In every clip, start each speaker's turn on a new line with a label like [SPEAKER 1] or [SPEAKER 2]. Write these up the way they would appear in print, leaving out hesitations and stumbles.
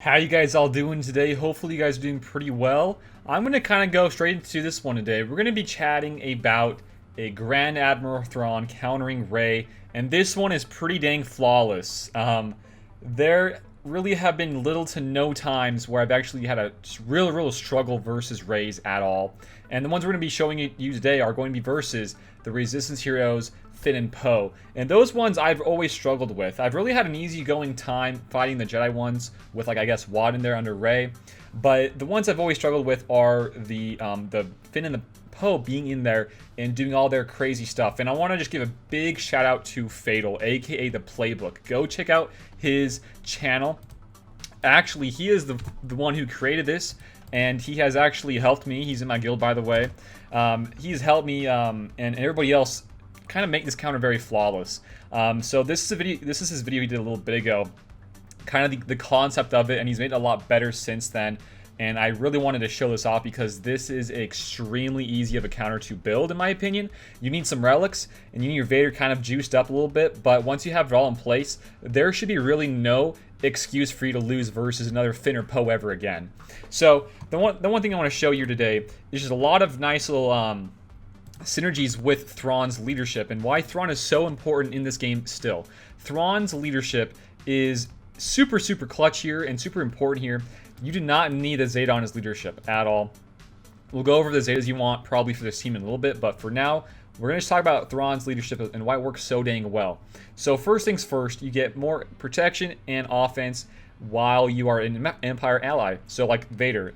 [SPEAKER 1] How you guys all doing today? Hopefully you guys are doing pretty well. I'm going to kind of go straight into this one today. We're going to be chatting about a Grand Admiral Thrawn countering Rey, and this one is pretty dang flawless. There really have been little to no times where I've actually had a real struggle versus Reys at all. And the ones we're going to be showing you today are going to be versus the Resistance heroes Finn and Poe. And those ones I've always struggled with. I've really had an easygoing time fighting the Jedi ones with, like, I guess, Watt in there under Rey. But the ones I've always struggled with are the Finn and the Poe being in there and doing all their crazy stuff. And I want to just give a big shout out to Fatal, aka the Playbook. Go check out his channel. Actually, he is the one who created this, and he has actually helped me. He's in my guild, by the way. He's helped me and everybody else kind of make this counter very flawless. So this is a video. This is his video he did a little bit ago, kind of the concept of it, and he's made it a lot better since then. And I really wanted to show this off because this is extremely easy of a counter to build, in my opinion. You need some relics, and you need your Vader kind of juiced up a little bit, but once you have it all in place, there should be really no excuse for you to lose versus another Finn or Poe ever again. So the one thing I want to show you today is just a lot of nice little synergies with Thrawn's leadership and why Thrawn is so important in this game still. Thrawn's leadership is super clutch here and super important here. You do not need a Zeta on his leadership at all. We'll go over the Zetas you want probably for this team in a little bit, but for now, we're going to talk about Thrawn's leadership and why it works so dang well. So first things first, you get more protection and offense while you are an Empire ally. So like Vader,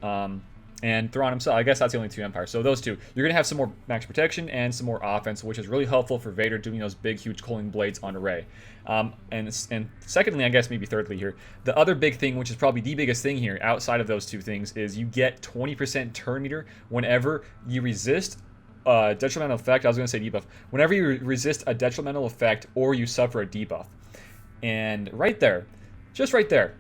[SPEAKER 1] and Thrawn himself. I guess that's the only two Empires. So those two. You're going to have some more max protection and some more offense, which is really helpful for Vader doing those big, huge cooling blades on Rey. And secondly, I guess maybe thirdly here, the other big thing, which is probably the biggest thing here outside of those two things, is you get 20% turn meter whenever you resist a detrimental effect. I was going to say debuff. Whenever you resist a detrimental effect or you suffer a debuff. And right there, just right there,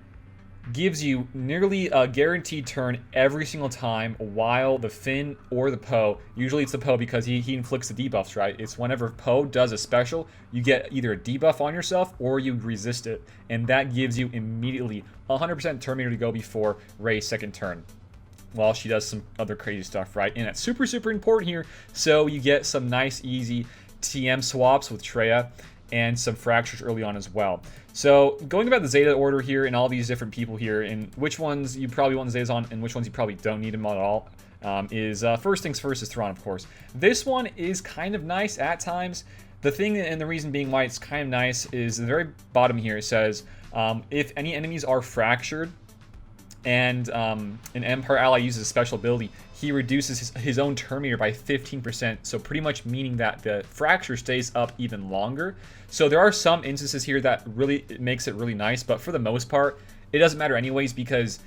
[SPEAKER 1] gives you nearly a guaranteed turn every single time while the Finn or the Poe, usually it's the Poe because he inflicts the debuffs, right? It's whenever Poe does a special, you get either a debuff on yourself or you resist it, and that gives you immediately 100% turn meter to go before Rey's second turn while she does some other crazy stuff, right? And that's super important here, so you get some nice easy TM swaps with Traya and some fractures early on as well. So going about the Zeta order here and all these different people here and which ones you probably want the Zetas on and which ones you probably don't need them at all is first things first is Thrawn, of course. This one is kind of nice at times. The thing and the reason being why it's kind of nice is the very bottom here. It says if any enemies are fractured and an Empire ally uses a special ability, he reduces his own turn meter by 15%, so pretty much meaning that the fracture stays up even longer. So there are some instances here that really makes it really nice, but for the most part, it doesn't matter anyways because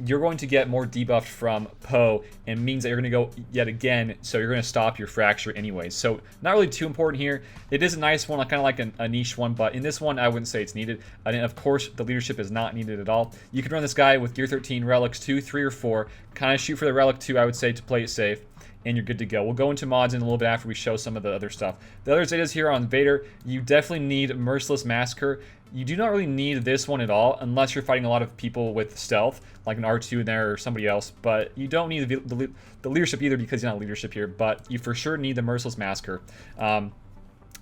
[SPEAKER 1] you're going to get more debuffed from Poe and means that you're going to go yet again, so you're going to stop your fracture anyways. So not really too important here. It is a nice one, kind of like a niche one, but in this one, I wouldn't say it's needed. And of course, the leadership is not needed at all. You can run this guy with Gear 13, Relics 2, 3, or 4. Kind of shoot for the Relic 2, I would say, to play it safe. And you're good to go. We'll go into mods in a little bit after we show some of the other stuff. The other Zetas here on Vader, you definitely need Merciless Massacre. You do not really need this one at all unless you're fighting a lot of people with stealth, like an R2 in there or somebody else. But you don't need the leadership either because you're not leadership here. But you for sure need the Merciless Massacre.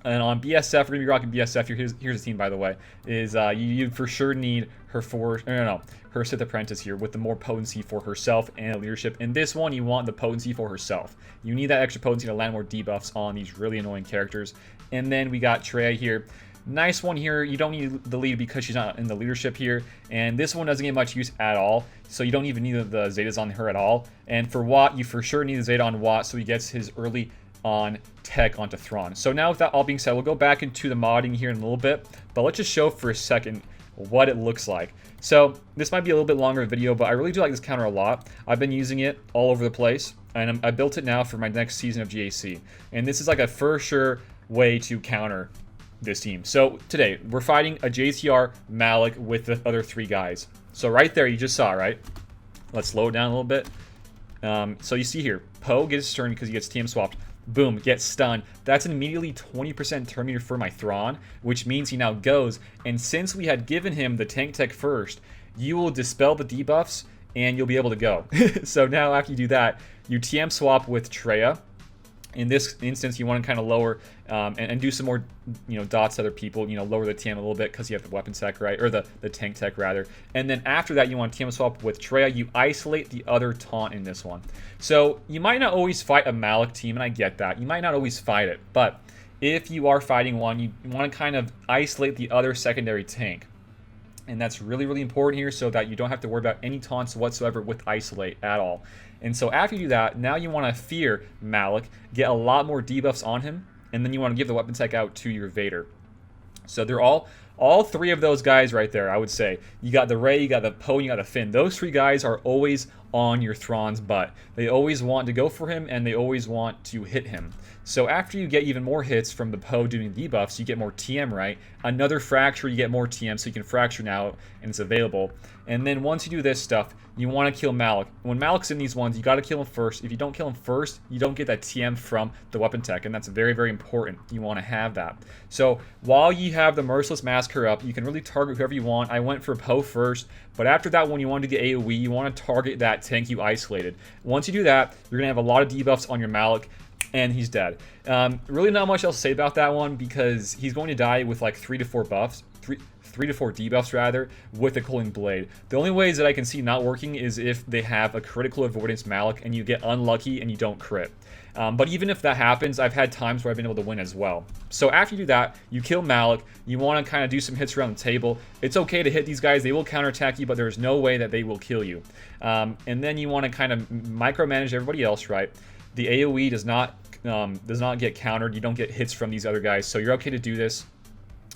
[SPEAKER 1] And on BSF, we're going to be rocking BSF. Here's the team, by the way. Is you for sure need her her Sith Apprentice here with the more potency for herself and leadership. In this one, you want the potency for herself. You need that extra potency to land more debuffs on these really annoying characters. And then we got Traya here. Nice one here. You don't need the lead because she's not in the leadership here. And this one doesn't get much use at all. So you don't even need the Zetas on her at all. And for Watt, you for sure need the Zeta on Watt so he gets his early on tech onto Thrawn. So now with that all being said, we'll go back into the modding here in a little bit. But let's just show for a second what it looks like. So this might be a little bit longer video, but I really do like this counter a lot. I've been using it all over the place, and I built it now for my next season of GAC. And this is like a for sure way to counter this team. So today, we're fighting a JTR Malik with the other three guys. So right there, you just saw, right? Let's slow it down a little bit. So you see here, Poe gets his turn because he gets TM swapped. Boom, gets stunned. That's an immediately 20% turn meter for my Thrawn, which means he now goes. And since we had given him the tank tech first, you will dispel the debuffs and you'll be able to go. So now after you do that, you TM swap with Treya. In this instance, you want to kind of lower and do some more, dots to other people. Lower the TM a little bit because you have the weapon tech, right? Or the tank tech, rather. And then after that, you want to TM swap with Treya. You isolate the other taunt in this one. So you might not always fight a Malik team, and I get that. You might not always fight it. But if you are fighting one, you want to kind of isolate the other secondary tank. And that's really, really important here so that you don't have to worry about any taunts whatsoever with Isolate at all. And so after you do that, now you want to fear Malik, get a lot more debuffs on him, and then you want to give the weapon tech out to your Vader. So they're all three of those guys right there, I would say. You got the Rey, you got the Poe, you got the Finn. Those three guys are always on your Thrawn's butt. They always want to go for him, and they always want to hit him. So after you get even more hits from the Poe doing debuffs, you get more TM, right? Another Fracture, you get more TM, so you can Fracture now, and it's available. And then once you do this stuff, you want to kill Malik. When Malik's in these ones, you got to kill him first. If you don't kill him first, you don't get that TM from the weapon tech, and that's very, very important. You want to have that. So while you have the Merciless Massacre up, you can really target whoever you want. I went for Poe first, but after that, when you want to get AoE, you want to target that tank you isolated. Once you do that, you're going to have a lot of debuffs on your Malik, and he's dead. Really not much else to say about that one because he's going to die with like 3 to 4 buffs. 3 to 4 debuffs rather, with the Cooling Blade. The only ways that I can see not working is if they have a critical avoidance Malik and you get unlucky and you don't crit. But even if that happens, I've had times where I've been able to win as well. So after you do that, you kill Malik, you want to kind of do some hits around the table. It's okay to hit these guys, they will counterattack you, but there's no way that they will kill you. And then you want to kind of micromanage everybody else, right? The AoE does not get countered, you don't get hits from these other guys, so you're okay to do this.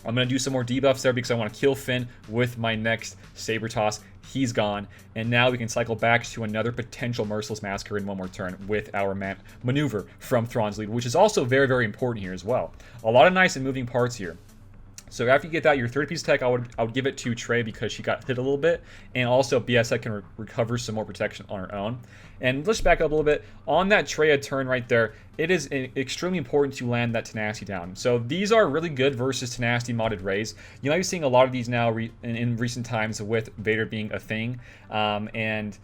[SPEAKER 1] I'm going to do some more debuffs there because I want to kill Finn with my next Saber Toss. He's gone. And now we can cycle back to another potential Merciless Massacre in one more turn with our maneuver from Thrawn's lead, which is also very, very important here as well. A lot of nice and moving parts here. So after you get that, your third piece of tech, I would give it to Trey because she got hit a little bit. And also BSF can recover some more protection on her own. And let's back up a little bit. On that Treya turn right there, it is extremely important to land that Tenacity down. So these are really good versus Tenacity modded Reys. You might be seeing a lot of these now in recent times with Vader being a thing. And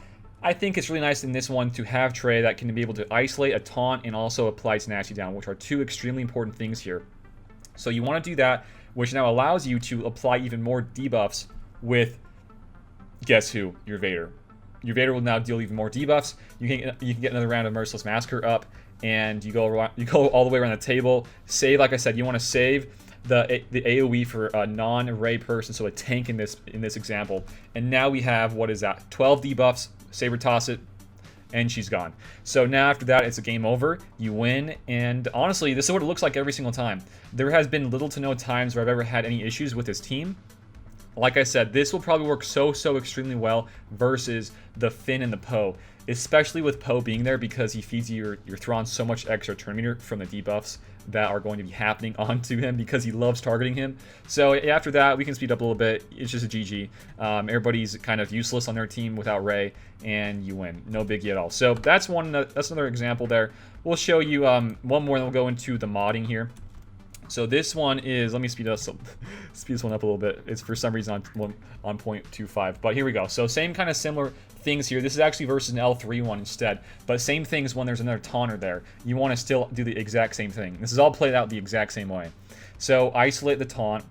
[SPEAKER 1] I think it's really nice in this one to have Trey that can be able to isolate a taunt and also apply Tenacity down, which are two extremely important things here. So you want to do that, which now allows you to apply even more debuffs with, guess who? Your Vader. Your Vader will now deal even more debuffs. You can get another round of Merciless Massacre up, and you go all the way around the table. Save, like I said, you want to save the AoE for a non-Rey person, so a tank in this example. And now we have, what is that? 12 debuffs. Saber toss it, and she's gone. So now after that, it's a game over. You win, and honestly, this is what it looks like every single time. There has been little to no times where I've ever had any issues with this team. Like I said, this will probably work so extremely well versus the Finn and the Poe, especially with Poe being there because he feeds your Thrawn so much extra turn meter from the debuffs that are going to be happening onto him because he loves targeting him. So after that, we can speed up a little bit. It's just a GG. Everybody's kind of useless on their team without Rey, and you win. No biggie at all. So that's another example there. We'll show you one more, and then we'll go into the modding here. So this one is, let me speed this one up a little bit. It's for some reason on 0.25, but here we go. So same kind of similar things here. This is actually versus an L3 one instead, but same things when there's another taunter there. You want to still do the exact same thing. This is all played out the exact same way. So isolate the taunt,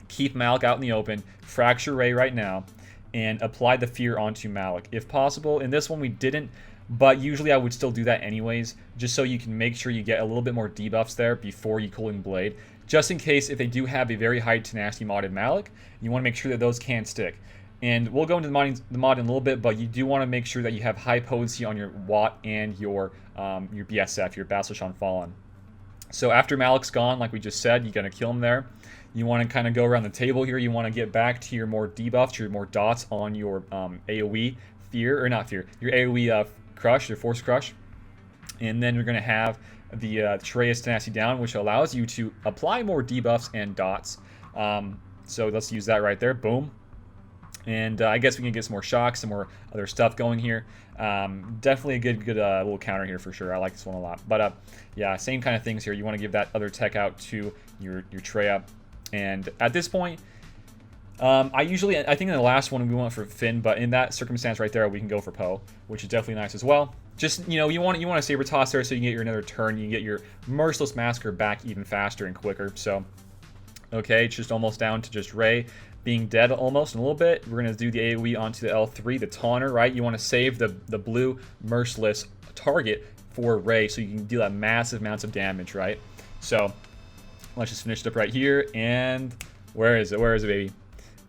[SPEAKER 1] keep Malik out in the open, fracture Rey right now, and apply the fear onto Malik. If possible, in this one we didn't, but usually I would still do that anyways, just so you can make sure you get a little bit more debuffs there before you Cooling Blade, just in case if they do have a very high Tenacity modded Malik, you want to make sure that those can stick. And we'll go into the mod in a little bit, but you do want to make sure that you have high potency on your Watt and your BSF, your Bastila Shan Fallen. So after Malik's gone, like we just said, you're going to kill him there. You want to kind of go around the table here. You want to get back to your more debuffs, your more dots on your AoE fear, or not fear, your AoE crush, your force crush. And then you're going to have the Trey's Tenacity down, which allows you to apply more debuffs and dots. So let's use that right there. Boom. And I guess we can get some more shocks, some more other stuff going here. Definitely a good little counter here for sure. I like this one a lot. But yeah, same kind of things here. You want to give that other tech out to your Treya. And at this point, I think in the last one we went for Finn, but in that circumstance right there, we can go for Poe, which is definitely nice as well. Just, you know, you want a Saber Toss there so you can get your another turn, you can get your Merciless Massacre back even faster and quicker. So, okay, it's just almost down to just Rey being dead almost in a little bit. We're going to do the AoE onto the L3, the Taunter, right? You want to save the blue Merciless target for Rey so you can deal that massive amounts of damage, right? So, let's just finish it up right here, and where is it? Where is it, baby?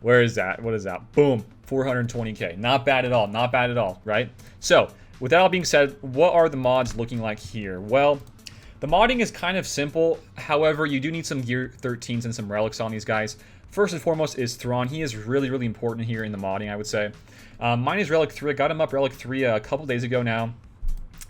[SPEAKER 1] Where is that? What is that? Boom, 420k. Not bad at all, not bad at all, right? So, with that all being said, what are the mods looking like here? Well, the modding is kind of simple. However, you do need some Gear 13s and some relics on these guys. First and foremost is Thrawn. He is really, really important here in the modding, I would say. Mine is Relic 3. I got him up Relic 3 a couple days ago now.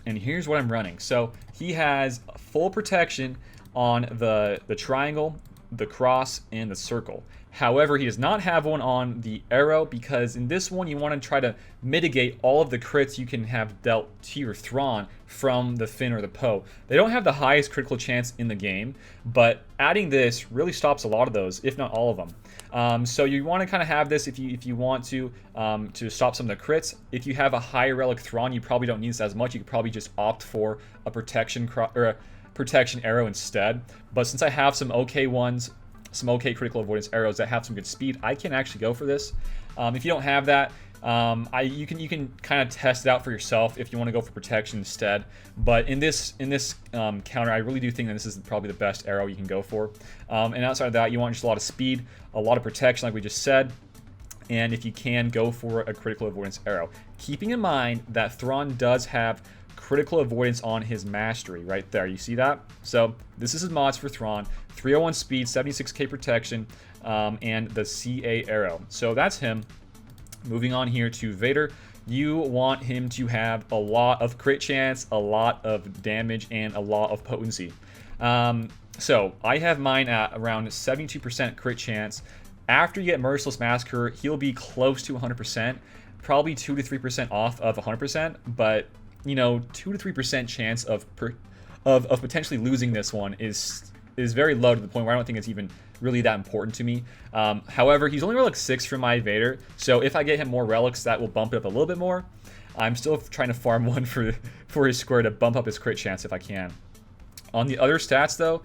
[SPEAKER 1] And here's what I'm running. So, he has full protection on the triangle, the cross, and the circle. However, he does not have one on the arrow because in this one you want to try to mitigate all of the crits you can have dealt to your Thrawn from the Finn or the Poe. They don't have the highest critical chance in the game, but adding this really stops a lot of those, if not all of them. So you want to kind of have this if you want to stop some of the crits. If you have a high relic Thrawn, you probably don't need this as much. You could probably just opt for a protection arrow instead. But since I have some okay ones, some okay critical avoidance arrows that have some good speed, I can actually go for this. If you don't have that, you can kind of test it out for yourself if you want to go for protection instead. But in this counter, I really do think that this is probably the best arrow you can go for. And outside of that, you want just a lot of speed, a lot of protection, like we just said. And if you can, go for a critical avoidance arrow. Keeping in mind that Thrawn does have critical avoidance on his mastery right there. You see that? So this is his mods for Thrawn. 301 speed, 76k protection, and the CA arrow. So that's him. Moving on here to Vader. You want him to have a lot of crit chance, a lot of damage, and a lot of potency. So I have mine at around 72% crit chance. After you get Merciless Massacre, he'll be close to 100%, probably 2 to 3% off of 100%, but you know, 2 to 3% chance of potentially losing this one is very low to the point where I don't think it's even really that important to me. However, he's only relic 6 for my Vader, so if I get him more relics, that will bump it up a little bit more. I'm still trying to farm one for his square to bump up his crit chance if I can. On the other stats, though,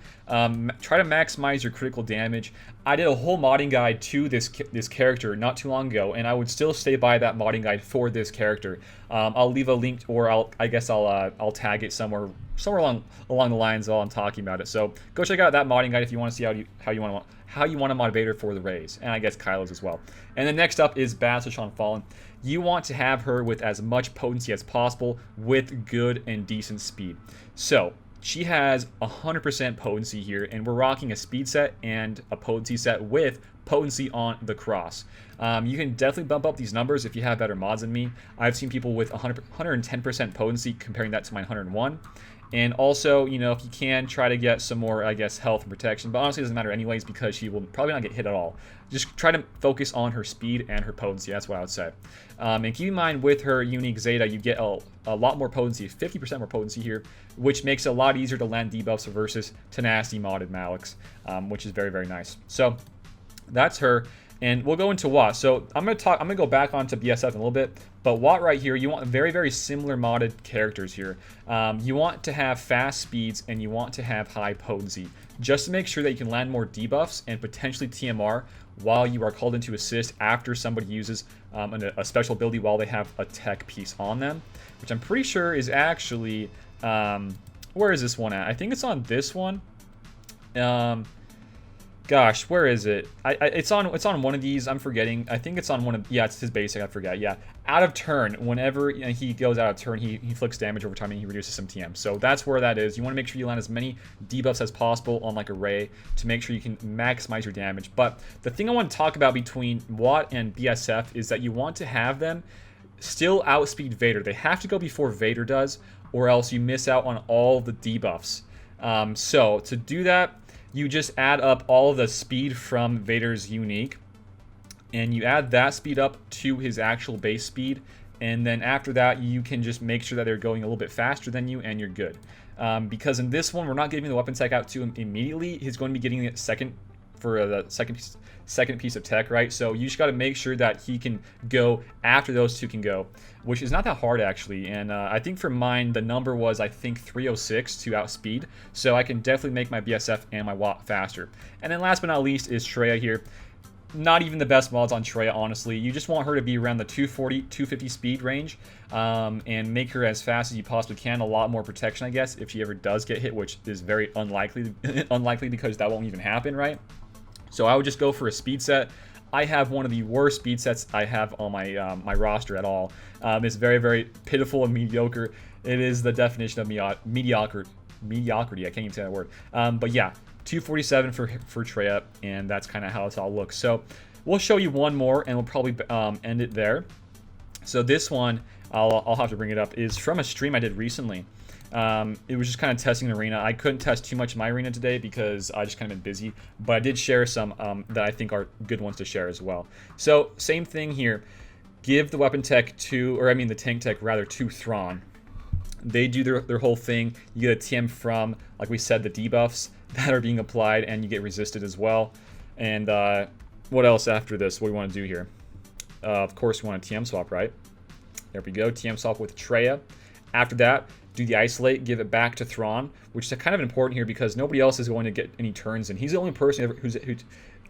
[SPEAKER 1] try to maximize your critical damage. I did a whole modding guide to this character not too long ago, and I would still stay by that modding guide for this character. I'll leave a link, or I'll tag it somewhere along the lines while I'm talking about it. So go check out that modding guide if you want to see how you want to mod Vader for the Rays, and I guess Kylo's as well. And then next up is Bastila Fallen. You want to have her with as much potency as possible with good and decent speed. So she has 100% potency here, and we're rocking a speed set and a potency set with potency on the cross. You can definitely bump up these numbers if you have better mods than me. I've seen people with 110% potency, comparing that to my 101. And also, you know, if you can, try to get some more, I guess, health and protection. But honestly, it doesn't matter anyways because she will probably not get hit at all. Just try to focus on her speed and her potency. That's what I would say. And keep in mind, with her unique Zeta, you get a lot more potency, 50% more potency here, which makes it a lot easier to land debuffs versus Tenacity modded Maliks, which is very, very nice. So that's her. And we'll go into Watt. So I'm gonna go back onto BSF in a little bit, but Watt right here, you want very, very similar modded characters here. You want to have fast speeds and you want to have high potency, just to make sure that you can land more debuffs and potentially TMR while you are called into assist after somebody uses a special ability while they have a tech piece on them, which I'm pretty sure is actually, where is this one at? I think it's on this one. Gosh, where is it? It's on one of these. I'm forgetting. I think it's on one of. Yeah, it's his basic. I forget. Yeah, out of turn. Whenever he goes out of turn, he inflicts damage over time and he reduces some TM. So that's where that is. You want to make sure you land as many debuffs as possible on like a Rey to make sure you can maximize your damage. But the thing I want to talk about between Watt and BSF is that you want to have them still outspeed Vader. They have to go before Vader does, or else you miss out on all the debuffs. So to do that, you just add up all of the speed from Vader's unique, and you add that speed up to his actual base speed, and then after that you can just make sure that they're going a little bit faster than you and you're good. Because in this one we're not giving the weapon tech out to him immediately. He's going to be getting it for the second piece of tech, right? So you just got to make sure that he can go after those two can go, which is not that hard actually. And I think for mine, the number was, I think, 306 to outspeed. So I can definitely make my BSF and my Watt faster. And then last but not least is Treya here. Not even the best mods on Treya, honestly. You just want her to be around the 240, 250 speed range, and make her as fast as you possibly can. A lot more protection, I guess, if she ever does get hit, which is very unlikely, unlikely because that won't even happen, right? So I would just go for a speed set. I have one of the worst speed sets I have on my my roster at all. It's very, very pitiful and mediocre. It is the definition of mediocrity. I can't even say that word. But yeah. 247 for Treya, and that's kind of how it all looks. So we'll show you one more, and we'll probably end it there. So this one, I'll have to bring it up, is from a stream I did recently. It was just kind of testing the arena. I couldn't test too much in my arena today because I just kind of been busy, but I did share some that I think are good ones to share as well. So same thing here. Give the weapon tech to, or I mean the tank tech rather, to Thrawn. They do their whole thing. You get a TM from, like we said, the debuffs that are being applied, and you get resisted as well. And what else after this? What do we want to do here? Of course, we want a TM swap, right? There we go. TM swap with Treya. After that, do the isolate, give it back to Thrawn, which is kind of important here because nobody else is going to get any turns, and he's the only person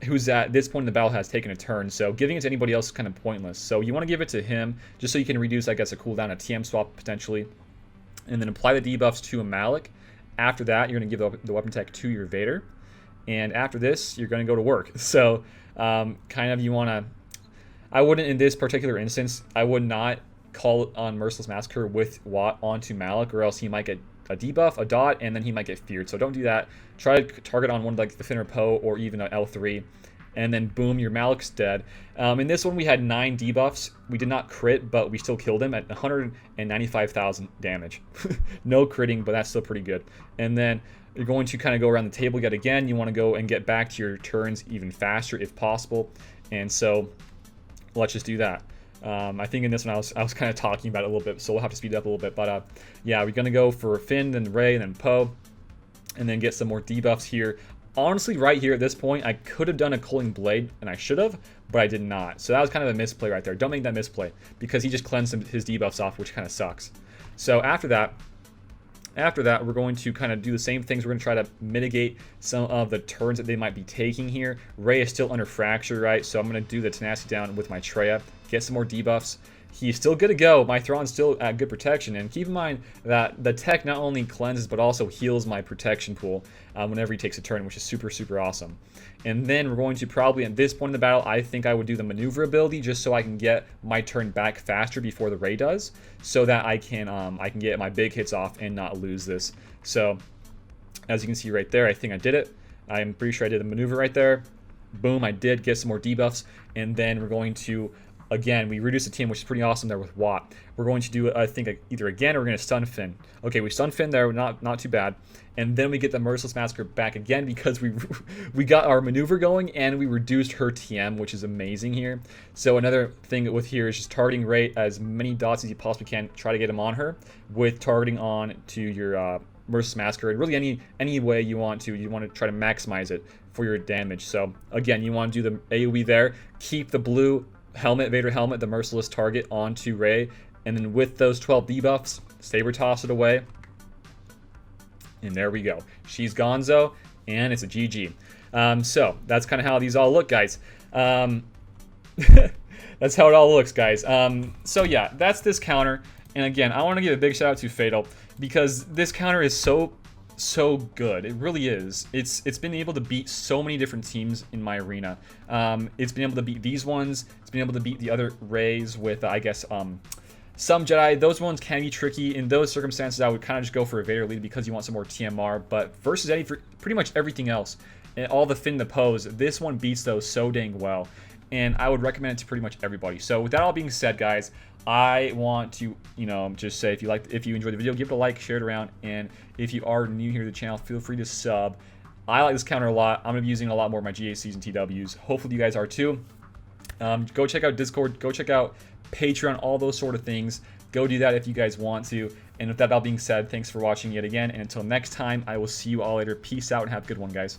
[SPEAKER 1] who's at this point in the battle has taken a turn, so giving it to anybody else is kind of pointless. So you want to give it to him just so you can reduce, I guess, a cooldown, a TM swap potentially, and then apply the debuffs to a Malik. After that, you're going to give the weapon tech to your Vader, and after this, you're going to go to work. So kind of you want to, I wouldn't, in this particular instance, I would not call on Merciless Massacre with Watt onto Malik, or else he might get a debuff, a dot, and then he might get feared. So don't do that. Try to target on one like the Finn or Poe, or even an L3, and then boom, your Malik's dead. In this one, we had 9 debuffs. We did not crit, but we still killed him at 195,000 damage. No critting, but that's still pretty good. And then you're going to kind of go around the table yet again. You want to go and get back to your turns even faster if possible. And so let's just do that. I think in this one I was kind of talking about it a little bit, so we'll have to speed it up a little bit. But yeah, we're going to go for Finn, then Rey, and then Poe, and then get some more debuffs here. Honestly, right here at this point, I could have done a Culling Blade, and I should have, but I did not. So that was kind of a misplay right there. Don't make that misplay, because he just cleansed his debuffs off, which kind of sucks. So after that, we're going to kind of do the same things. We're going to try to mitigate some of the turns that they might be taking here. Rey is still under Fracture, right? So I'm going to do the Tenacity down with my Treya, get some more debuffs. He's still good to go. My Thrawn's still at good protection. And keep in mind that the tech not only cleanses, but also heals my protection pool whenever he takes a turn, which is super, super awesome. And then we're going to probably, at this point in the battle, I think I would do the maneuver ability just so I can get my turn back faster before the Rey does, so that I can get my big hits off and not lose this. So as you can see right there, I think I did it. I'm pretty sure I did the maneuver right there. Boom, I did get some more debuffs. And then we're going to, again, we reduce the team, which is pretty awesome there with Watt. We're going to do, I think, either again or we're going to stun Finn. Okay, we stun Finn there, not too bad. And then we get the Merciless Massacre back again because we got our maneuver going and we reduced her TM, which is amazing here. So another thing with here is just targeting Rey as many dots as you possibly can. Try to get him on her with targeting on to your Merciless Massacre. And really any way you want to. You want to try to maximize it for your damage. So again, you want to do the AoE there. Keep the blue helmet, Vader helmet, the merciless target onto Rey, and then with those 12 debuffs, saber toss it away, and there we go. She's gonzo, and it's a GG. So that's kind of how these all look, guys. That's how it all looks, guys. So yeah, that's this counter, and again, I want to give a big shout out to Fatal because this counter is so good. It really is. It's been able to beat so many different teams in my arena. It's been able to beat these ones. It's been able to beat the other Reys with I guess some Jedi. Those ones can be tricky. In those circumstances, I would kind of just go for a Vader lead because you want some more TMR. But versus pretty much everything else, and all the Finn, the Poes, this one beats those so dang well. And I would recommend it to pretty much everybody. So with that all being said, guys, I want to, just say if you enjoyed the video, give it a like, share it around, and if you are new here to the channel, feel free to sub. I like this counter a lot. I'm gonna be using a lot more of my GACs and TWs. Hopefully you guys are too. Go check out Discord, go check out Patreon, all those sort of things. Go do that if you guys want to. And with that all being said, thanks for watching yet again, and until next time, I will see you all later. Peace out and have a good one, guys.